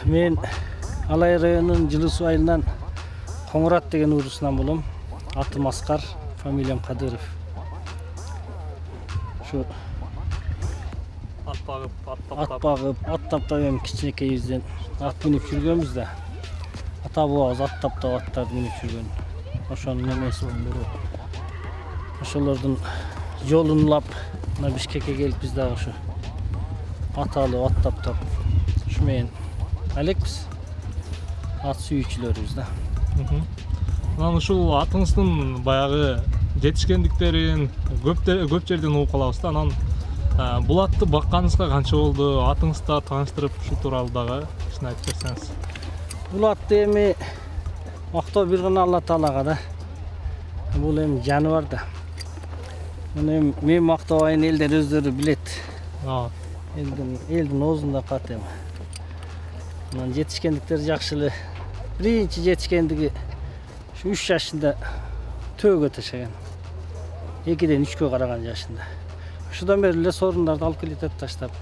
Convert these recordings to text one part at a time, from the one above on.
Мен Алай районунун Жылы Суу айылынан Коңурат деген уурусунан болом. Атым Аскар, фамилиям Кадыров. Şu at bagып, at таптап кичинекейибизден ат минип жүргөнбүз да. Ата бабабыз ат таптап аттарды минип жүргөн. Ошонун немеси ошолордун жолун улап мына Бишкекке келип биз дагы ушу ат алып, ат таптап ушу менен элекпиз. Ат сүйүүчүлөрүбүз да. Анан ушул атыңыздын баягы жетишкендиктерин көп жерден угуп калабыз да. Анан бул атты бакканыңызга канча болду? Атыңызды тааныштырып, ушул тууралуу дагы кичине айтып берсеңиз. Бул атты эми мактоо бир гана Алла Таалага да. Бул эми жаныбар да. Муну эми мен мактабайын, элдер өздөрү билет. Элдин оозунда кат эми. Анан жетишкендиктер жакшы эле. Биринчи жетишкендиги 3 жашында төөгө ташаган. 2-ден 3кө караган жашында. Ошондон бери эле сорундарды алып келет таштап.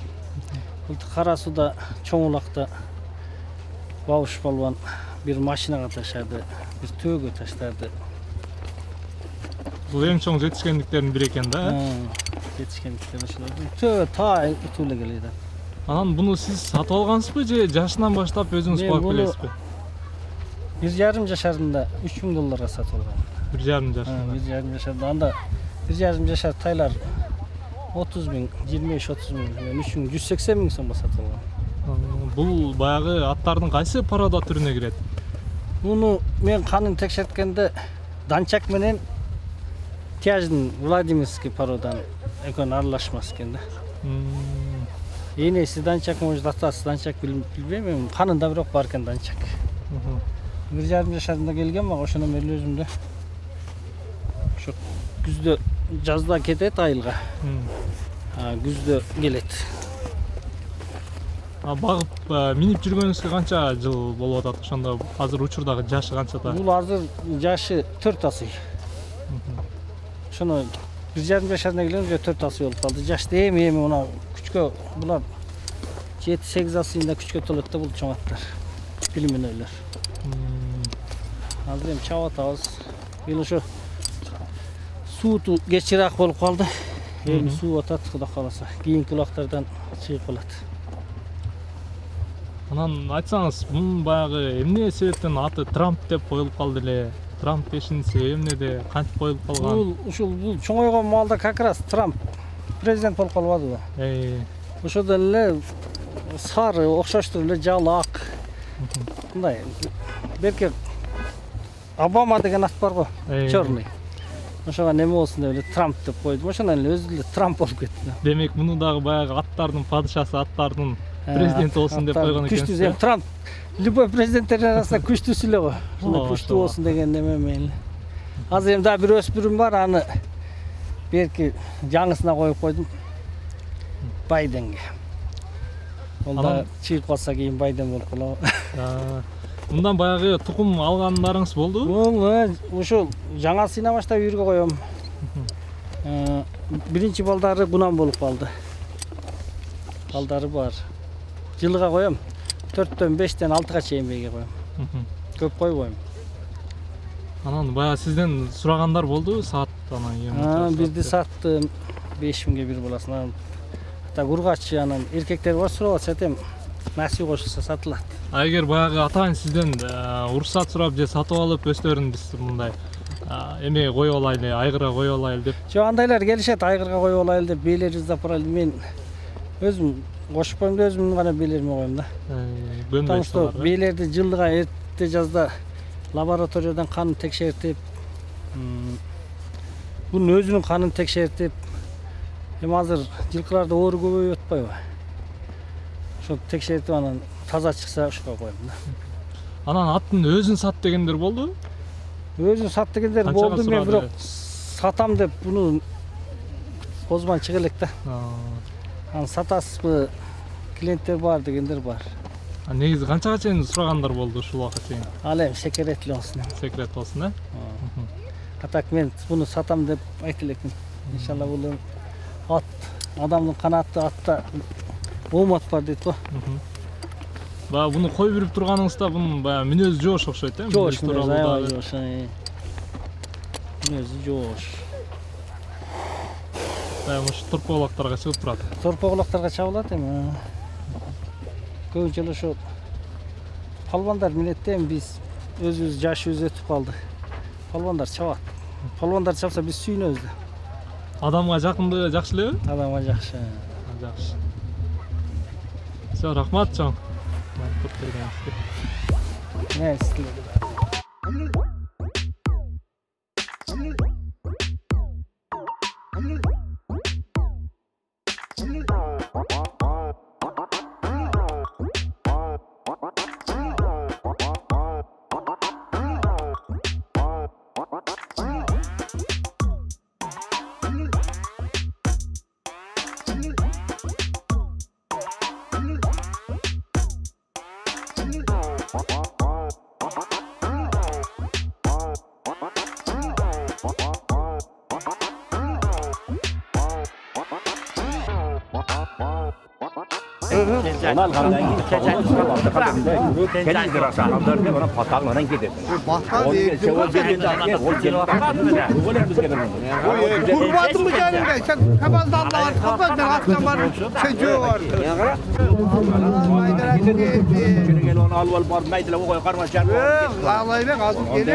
Кара сууда чоң улакта Бабуш балбан бир машинага ташады, бир төөгө таштады. Бул эң чоң жетишкендиктердин бири экен да. Жетишкендиктер ошолордун төөгө таа утуп эле келет. Анан буну сиз сатып алгансызбы же жашынан баштап өзүңүз багып келесизби? 1,5 жашарында $3000 сатып алгам. 1,5 жашарында. 1,5 жашарында анда 1,5 жашар тайлар 30.000, 25-30 миң, мен 180 миң сомго сатып алгам. Бул баягы аттардын кайсы порода түрүнө кирет? Муну мен канын текшерткенде данчак менен тяждын Владимирский породанын экөөнү аралашмас экен да. Энеси данчак, может, атасы данчак билбейм, мен канында бирок бар экен данчак. 1,5 жашарында келген мага ошондон бери өзүмдө ошо күздө жазда кетет айылга. Күздө келет. Багып минип жүргөнүзгө канча жыл болуп атат? Ошондо азыр учурдагы жашы канчада? Бул азыр жашы 4 асый. Ошоно 1,5 жашарына келгенде 4 асый болуп калды. Жашты эми мына күчкө булар 7-8 асыйында күчкө толот да бул чоң аттар. Пилменөлөр. Азыр эми чабып атабыз. Бул ошо сууту кечирээк болуп калды. Эми суу атат, Кудай кааласа. Кийинки улактардан чыгып калат. Анан айтсаңыз, бунун баягы эмне себептен аты Трамп деп коюлуп калды эле? Трамп дешинин себеби эмнеде? Кантип коюлуп калган? Бул чоңойгон маалда как раз Трамп президент болуп калбадыбы? Ошодон эле сары, окшоштур эле жалак. Мындай берке Обама деген ат бар го, чорный. Ошого неме болсун деп эле Трамп деп койду. Ошондон эле өзү эле Трамп болуп кетти. Демек, муну дагы баягы аттардын падышасы, аттардын президенти болсун деп койгон экенсиз. Күчтүү Трамп любой президенттердин арасында күчтүүсү эле го. Ошондой күчтүү болсун деген неме менен. Азыр эми дагы бир өспүрүм бар, аны берки жаңысына коюп койдум. Байденге. Ол да чыгып калса кийин Байден болуп калабы. Мындан баягы тукум алгандарыңыз болду? Ошол жаңасына баштап үйүргө коём. Биринчи балдары бунан болуп калды. Балдары бар. Жылга коём. 4-төн 5-тен 6га чейин бейге коём. Көп койбойм. Анан баягы сизден сурагандар болду саат анан? Бирди саттым 5000ге бир баласын. Ата кургаччы анан эркектер бар сурап атсам, насип кошулса сатылат. Эгер баягы атайын сизден уруксат сурап же сатып алып өстөрүн биз мындай эме коюп алайлы, айгырга коюп алайлы деп. Жок, андайлар келишет, айгырга коюп алайлы деп, бийлерибизди апарайлы. Мен өзүм кошпойм да, өзүмдүн гана бийлериме коем да. Потому что бийлерди жылга эрте жазда лабораториядан канын текшертип, бунун өзүнүн канын текшертип, эми азыр жылкыларда оору көбөйүп атпайбы? Ошо текшертип анан таза чыкса ошого коем да. Анан аттын өзүн сат дегендер болду? Өзүн сат дегендер болду, мен бирок сатам деп буну козман чыга элек да. Анан сатасызбы, клиенттер бар дегендер бар. Негизи канчага чейин сурагандар болду ушул убакка чейин? Ал эми секрет болсун. Секрет болсун, э? А так мен буну сатам деп айта элекмин. Иншалла бул ат адамдын канаты атта Оомат бар дейт го. Баягы буну кой бирип турганыңызда бунун баягы мүнөзү жоош окшойт, Жоош мүнөзү, аябай жоош. Мүнөзү жоош. Баягы ушу торпоголокторго чыгып турат. Торпоголоктарга чабылат эми. Көбүнчө эле ошо палвандар минет да, эми биз өзүбүз жашыбыз өтүп калды. Палвандар чабат. Палвандар чапса биз сүйүнөбүз да. Адамга жакындыгы жакшы элеби? Адамга жакшы. Жакшы. Все, рахмат чоң. Merci. Kurbatın mı canım be? Sen hemen dallar, kapat ben akşam var, çocuğu var. Şunu gel onu al bar meydile o koy karma çarpı. Ağlayı ben azı geri.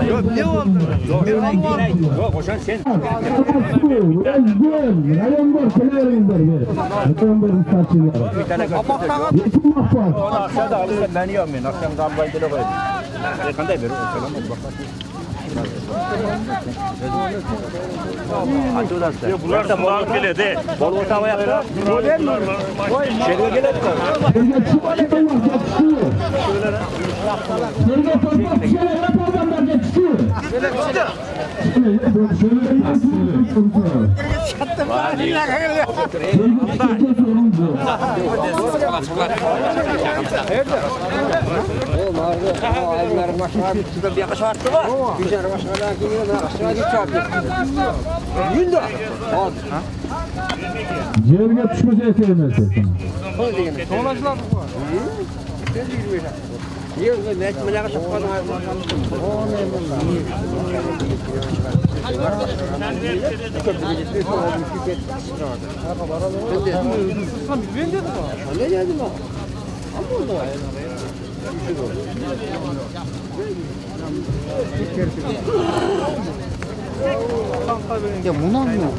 Yok ne oldu? Yok koşan sen. Onu aşağıda alırsan ben yiyorum ben. Akşam kambayı dile koyayım. Kanday verir. Selam bak. Açı da sen. Bunlar da bol gele de. Bol orta ayak ver. Şerbe gele de. Yerine düşmese sevmezsin. Ya bundan mı?